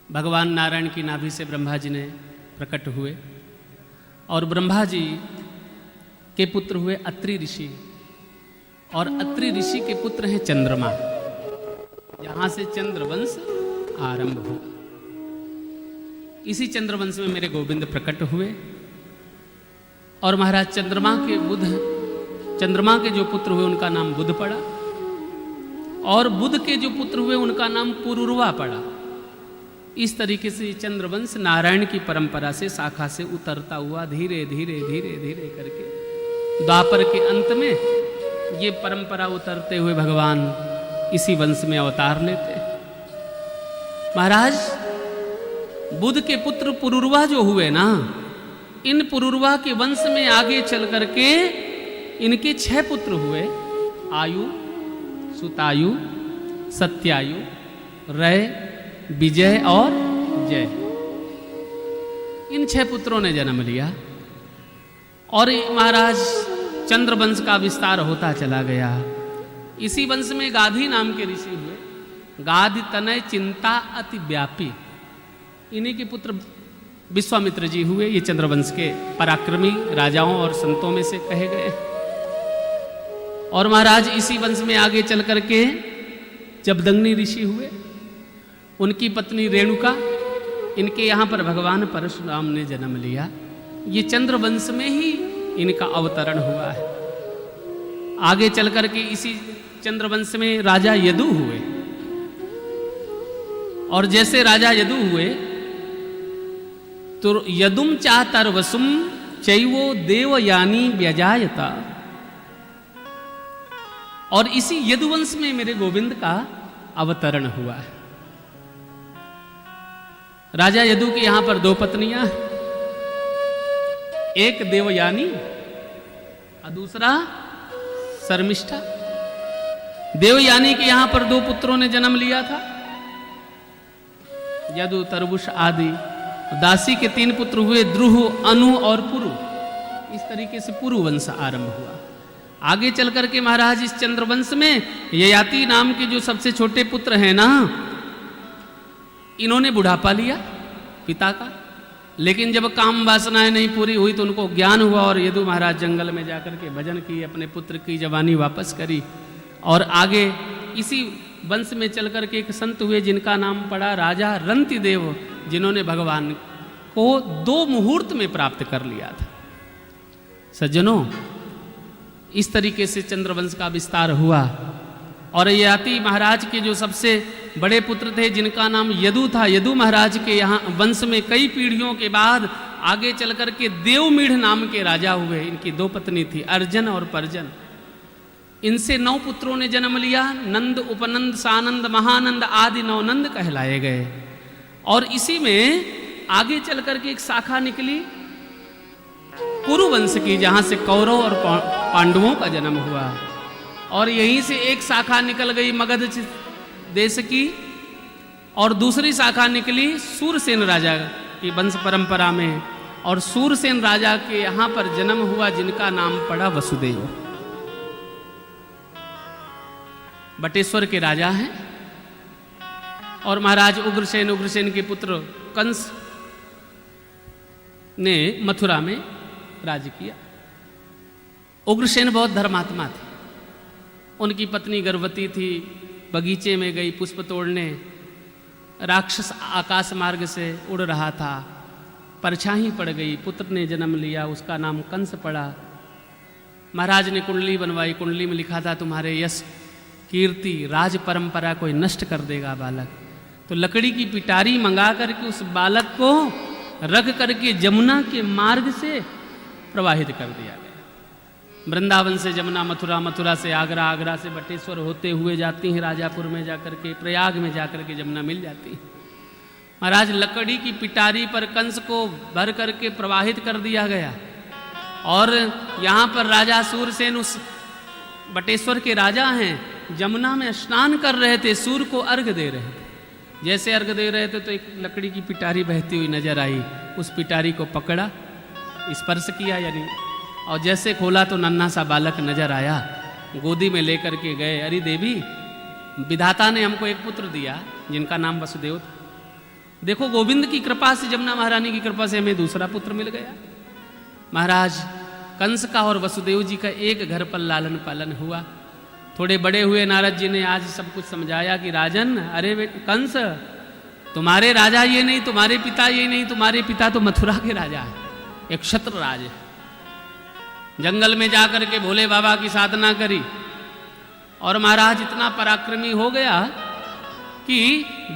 भगवान नारायण की नाभि से ब्रह्मा जी ने प्रकट हुए और ब्रह्मा जी के पुत्र हुए अत्रि ऋषि, और अत्रि ऋषि के पुत्र हैं चंद्रमा। यहां से चंद्रवंश आरंभ हो। इसी चंद्रवंश में मेरे गोविंद प्रकट हुए और महाराज चंद्रमा के जो पुत्र हुए उनका नाम बुध पड़ा, और बुध के जो पुत्र हुए उनका नाम पुरुरवा पड़ा। इस तरीके से चंद्रवंश नारायण की परंपरा से शाखा से उतरता हुआ धीरे धीरे धीरे धीरे करके द्वापर के अंत में ये परंपरा उतरते हुए भगवान इसी वंश में अवतार लेते। महाराज बुध के पुत्र पुरुरवा जो हुए ना, इन पुरुरवा के वंश में आगे चल करके इनके 6 पुत्र हुए, आयु, सुतायु, सत्यायु, रय, विजय और जय। इन 6 पुत्रों ने जन्म लिया और महाराज चंद्रवंश का विस्तार होता चला गया। इसी वंश में गाधी नाम के ऋषि हुए, गाधी तनय चिंता अति व्यापी। इन्हीं के पुत्र विश्वामित्र जी हुए। ये चंद्रवंश के पराक्रमी राजाओं और संतों में से कहे गए। और महाराज इसी वंश में आगे चल करके जमदग्नि ऋषि हुए, उनकी पत्नी रेणुका, इनके यहाँ पर भगवान परशुराम ने जन्म लिया। ये चंद्रवंश में ही इनका अवतरण हुआ है। आगे चल करके इसी चंद्रवंश में राजा यदु हुए, और जैसे राजा यदु हुए तो यदुम चातर्वसुम चैवो देवयानी व्यजायता। और इसी यदुवंश में मेरे गोविंद का अवतरण हुआ है। राजा यदु के यहां पर 2 पत्नियां, एक देवयानी और दूसरा शर्मिष्ठा। देवयानी के यहां पर 2 पुत्रों ने जन्म लिया था, यदु, तरबुष आदि। दासी के 3 पुत्र हुए, द्रुह, अनु और पुरु। इस तरीके से पुरु वंश आरंभ हुआ। आगे चल करके महाराज इस चंद्रवंश में ययाति नाम के जो सबसे छोटे पुत्र हैं ना, इन्होंने बुढ़ापा लिया पिता का, लेकिन जब काम वासनाएं नहीं पूरी हुई तो उनको ज्ञान हुआ और यदु महाराज जंगल में जाकर के भजन की, अपने पुत्र की जवानी वापस करी। और आगे इसी वंश में चल करके एक संत हुए जिनका नाम पड़ा राजा रंतिदेव, जिन्होंने भगवान को 2 मुहूर्त में प्राप्त कर लिया था। सज्जनों, इस तरीके से चंद्रवंश का विस्तार हुआ। और ययाति महाराज के जो सबसे बड़े पुत्र थे जिनका नाम यदु था, यदु महाराज के यहाँ वंश में कई पीढ़ियों के बाद आगे चल करके देवमीढ़ नाम के राजा हुए। इनकी 2 पत्नी थी, अर्जन और परजन। इनसे 9 पुत्रों ने जन्म लिया। नंद, उपनंद, सानंद, महानंद आदि 9 नंद कहलाए गए। और इसी में आगे चल करके एक शाखा निकली कुरु वंश की, जहां से कौरव और पांडवों का जन्म हुआ। और यहीं से एक शाखा निकल गई मगध देश की, और दूसरी शाखा निकली सूरसेन राजा की वंश परंपरा में। और सूरसेन राजा के यहां पर जन्म हुआ जिनका नाम पड़ा वसुदेव। बटेश्वर के राजा हैं। और महाराज उग्रसेन के पुत्र कंस ने मथुरा में राज्य किया। उग्रसेन बहुत धर्मात्मा थे। उनकी पत्नी गर्भवती थी, बगीचे में गई पुष्प तोड़ने। राक्षस आकाश मार्ग से उड़ रहा था, परछाई पड़ गई, पुत्र ने जन्म लिया, उसका नाम कंस पड़ा। महाराज ने कुंडली बनवाई, कुंडली में लिखा था तुम्हारे यश, कीर्ति, राज परंपरा कोई नष्ट कर देगा बालक। तो लकड़ी की पिटारी मंगा करके उस बालक को रख करके जमुना के मार्ग से प्रवाहित कर दिया गया। वृंदावन से जमुना मथुरा, मथुरा से आगरा, आगरा से बटेश्वर होते हुए जाती हैं राजापुर में जाकर के, प्रयाग में जाकर के जमुना मिल जाती है। महाराज लकड़ी की पिटारी पर कंस को भर करके प्रवाहित कर दिया गया। और यहाँ पर राजा सूरसेन उस बटेश्वर के राजा हैं, जमुना में स्नान कर रहे थे, सूर्य को अर्घ दे रहे थे। जैसे अर्घ दे रहे थे तो एक लकड़ी की पिटारी बहती हुई नजर आई। उस पिटारी को पकड़ा, स्पर्श किया यानी, और जैसे खोला तो नन्हा सा बालक नजर आया। गोदी में लेकर के गए। अरे देवी, विधाता ने हमको एक पुत्र दिया जिनका नाम वसुदेव था। देखो गोविंद की कृपा से, जमुना महारानी की कृपा से हमें दूसरा पुत्र मिल गया। महाराज कंस का और वसुदेव जी का एक घर पर लालन पालन हुआ। थोड़े बड़े हुए नारद जी ने आज सब कुछ समझाया कि राजन, अरे कंस, तुम्हारे राजा ये नहीं, तुम्हारे पिता ये नहीं, तुम्हारे पिता तो मथुरा के राजा है, एक क्षत्र राज है। जंगल में जाकर के भोले बाबा की साधना करी और महाराज इतना पराक्रमी हो गया कि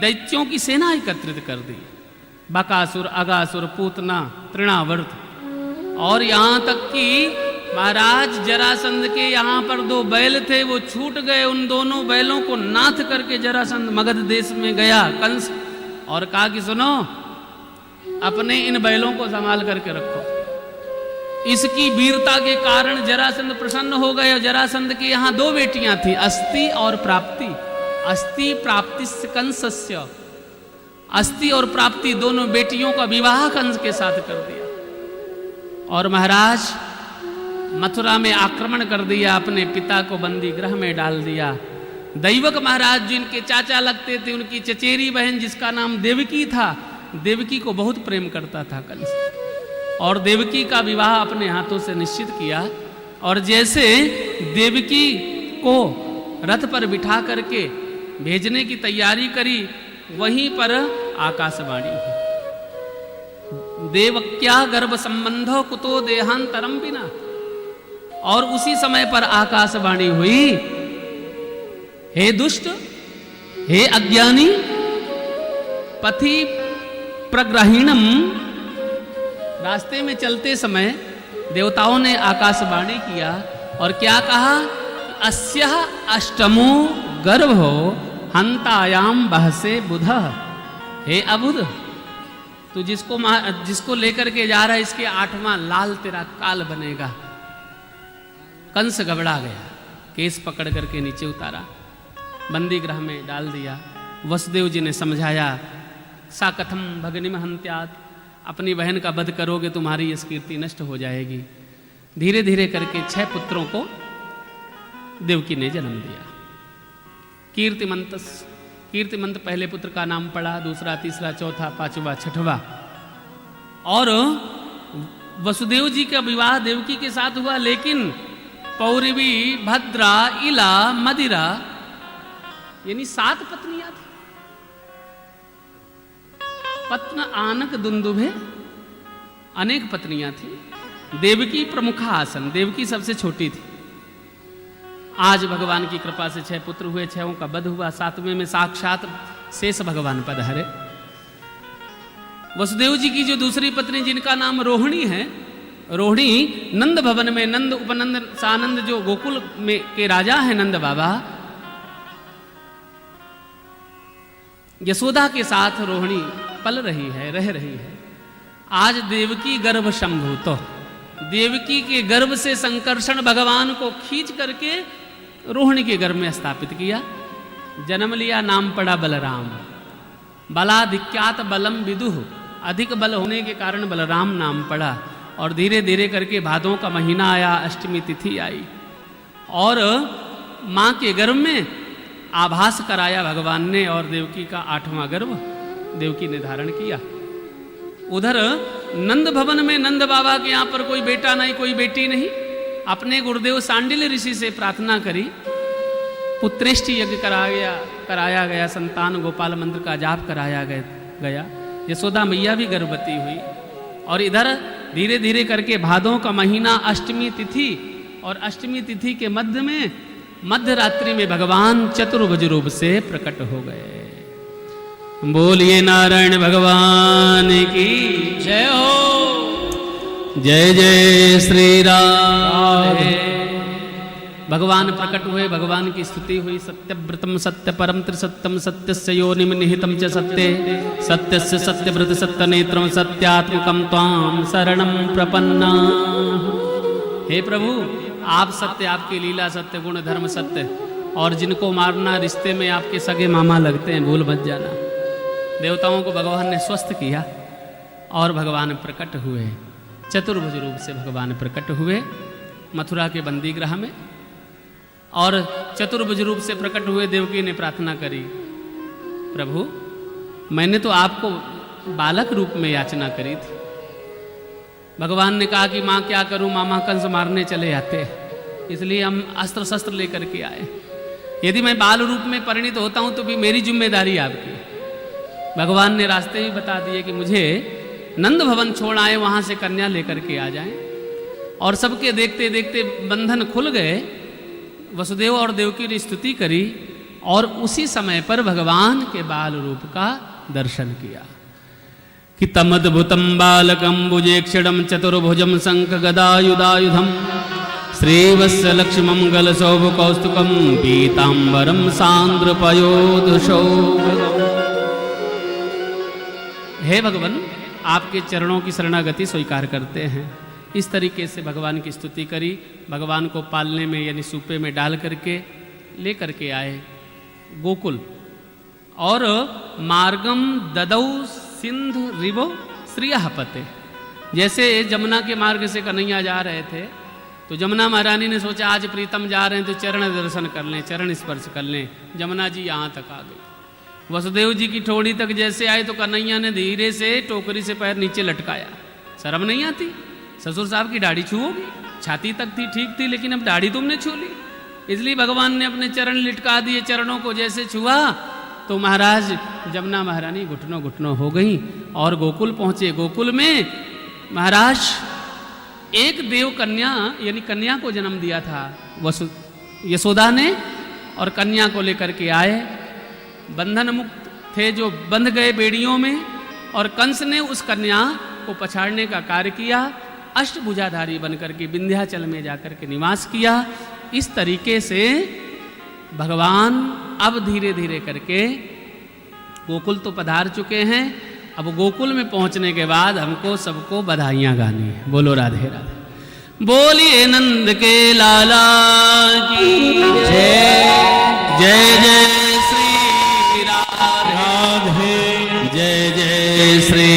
दैत्यों की सेना एकत्रित कर दी। बकासुर, अगासुर, पूतना, तृणावर्त, और यहाँ तक कि महाराज जरासंध के यहाँ पर 2 बैल थे, वो छूट गए। उन दोनों बैलों को नाथ करके जरासंध मगध देश में गया कंस, और कहा कि सुनो, अपने इन बैलों को संभाल करके रखो। इसकी वीरता के कारण जरासंध प्रसन्न हो गए। और जरासंध के यहाँ 2 बेटियां थी, अस्ति और प्राप्ति। अस्ति प्राप्तिस्य कंसस्य, अस्ति और प्राप्ति दोनों बेटियों का विवाह कंस के साथ कर दिया। और महाराज मथुरा में आक्रमण कर दिया, अपने पिता को बंदी गृह में डाल दिया। दैवक महाराज जिनके चाचा लगते थे, उनकी चचेरी बहन जिसका नाम देवकी था, देवकी को बहुत प्रेम करता था कंस, और देवकी का विवाह अपने हाथों से निश्चित किया। और जैसे देवकी को रथ पर बिठा करके भेजने की तैयारी करी, वहीं पर आकाशवाणी हुई, देवक्या गर्भ संबंधो कुतो देहांतरम बिना। और उसी समय पर आकाशवाणी हुई, हे दुष्ट, हे अज्ञानी, पथि प्रग्रहीणम। रास्ते में चलते समय देवताओं ने आकाशवाणी किया और क्या कहा, अस्यः अष्टमो गर्भो हंतायाम बहसे बुधः। हे अबुध, तू जिसको लेकर के जा रहा है, इसके 8वां लाल तेरा काल बनेगा। कंस घबरा गया, केस पकड़ करके नीचे उतारा, बंदी गृह में डाल दिया। वसुदेव जी ने समझाया, सा कथम भगनिम हंत्यात्, अपनी बहन का वध करोगे तुम्हारी इस कीर्ति नष्ट हो जाएगी। धीरे धीरे करके 6 पुत्रों को देवकी ने जन्म दिया। कीर्तिमंत पहले पुत्र का नाम पड़ा, दूसरा, तीसरा, चौथा, 5वां, 6वां। और वसुदेव जी का विवाह देवकी के साथ हुआ, लेकिन पौरवी, भद्रा, इला, मदिरा, यानी 7 पत्नियां थी। पत्न आनक दुंदुभे, अनेक पत्नियां थी। देवकी प्रमुख आसन, देवकी सबसे छोटी थी। आज भगवान की कृपा से 6 पुत्र हुए, 6 का वध हुआ, 7वें में साक्षात शेष भगवान पधारे। वसुदेव जी की जो दूसरी पत्नी जिनका नाम रोहिणी है, रोहिणी नंद भवन में, नंद उपनंद सानंद जो गोकुल में के राजा है नंद बाबा, यशोदा के साथ रोहिणी पल रही है, रह रही है। आज देवकी गर्भ संभूतो, देवकी के गर्भ से संकर्षण भगवान को खींच करके रोहिणी के गर्भ में स्थापित किया, जन्म लिया, नाम पड़ा बलराम। बलाधिक्यात बलम विदुः, अधिक बल होने के कारण बलराम नाम पड़ा। और धीरे धीरे करके भादों का महीना आया, अष्टमी तिथि आई, और माँ के गर्भ में आभास कराया भगवान ने, और देवकी का 8वां गर्भ देवकी ने धारण किया। उधर नंद भवन में नंद बाबा के यहाँ पर कोई बेटा नहीं, कोई बेटी नहीं। अपने गुरुदेव सांडिल्य ऋषि से प्रार्थना करी, पुत्रेष्टि यज्ञ कराया गया, संतान गोपाल मंत्र का जाप कराया गया। यशोदा मैया भी गर्भवती हुई। और इधर धीरे धीरे करके भादों का महीना, अष्टमी तिथि, और अष्टमी तिथि के मध्य में मध्य रात्रि में भगवान चतुर्भुज रूप से प्रकट हो गए। बोलिए नारायण भगवान की जय हो। जय जय श्री राम। भगवान प्रकट हुए, भगवान की स्तुति हुई। सत्यव्रतम सत्य परम त्रिसत्यम, सत्यस्य योनिम निहितम च सत्ये, सत्यस्य सत्यव्रत सत्यनेत्रम, सत्यात्मकम त्वाम शरणम प्रपन्ना। हे प्रभु, आप सत्य, आपकी लीला सत्य, गुण धर्म सत्य, और जिनको मारना रिश्ते में आपके सगे मामा लगते हैं, भूल मत जाना। देवताओं को भगवान ने स्वस्थ किया और भगवान प्रकट हुए, चतुर्भुज रूप से भगवान प्रकट हुए मथुरा के बंदी गृह में। और चतुर्भुज रूप से प्रकट हुए, देवकी ने प्रार्थना करी, प्रभु मैंने तो आपको बालक रूप में याचना करी थी। भगवान ने कहा कि माँ क्या करूं, मामा कंस मारने चले जाते, इसलिए हम अस्त्र शस्त्र लेकर के आए। यदि मैं बाल रूप में परिणित होता हूं तो भी मेरी जिम्मेदारी आपकी। भगवान ने रास्ते ही बता दिए कि मुझे नंद भवन छोड़ आए, वहां से कन्या लेकर के आ जाएं। और सबके देखते देखते बंधन खुल गए। वसुदेव और देवकी ने स्तुति करी और उसी समय पर भगवान के बाल रूप का दर्शन किया कि तमद्भुतम बालकम भुजेक्षणम चतुर्भुजम शंख गदायुधायुधम श्रीवत्स लक्ष्मम गलशोभ कौस्तुकम पीतांबरम सांद्रपयोधशोभगम। हे भगवान, आपके चरणों की शरणागति स्वीकार करते हैं। इस तरीके से भगवान की स्तुति करी। भगवान को पालने में यानी सूपे में डाल करके ले करके आए गोकुल। और मार्गम ददौ सिंधु रिवो श्रियः पते, जैसे जमुना के मार्ग से कन्हैया जा रहे थे तो जमुना महारानी ने सोचा आज प्रीतम जा रहे हैं तो चरण दर्शन कर लें, चरण स्पर्श कर लें। जमुना जी यहाँ तक आ गई। वसुदेव जी की ठोड़ी तक जैसे आए तो कन्हैया ने धीरे से टोकरी से पैर नीचे लटकाया। शर्म नहीं आती? ससुर साहब की दाढ़ी छूओगी? छाती तक थी, ठीक थी, लेकिन अब दाढ़ी तुमने छू ली। इसलिए भगवान ने अपने चरण लिटका दिए। चरणों को जैसे छुआ तो महाराज जमुना महारानी घुटनों घुटनों हो गई और गोकुल पहुंचे। गोकुल में महाराज एक देव कन्या यानी कन्या को जन्म दिया था यशोदा ने, और कन्या को लेकर के आए। बंधन मुक्त थे जो बंध गए बेड़ियों में, और कंस ने उस कन्या को पछाड़ने का कार्य किया। अष्टभुजाधारी बनकर के विंध्याचल में जाकर के निवास किया। इस तरीके से भगवान अब धीरे धीरे करके गोकुल तो पधार चुके हैं। अब गोकुल में पहुंचने के बाद हमको सबको बधाइयां गानी है। बोलो राधे राधे। बोलिए नंद के लाला की जय। जय जय श्री राधे, जय जय श्री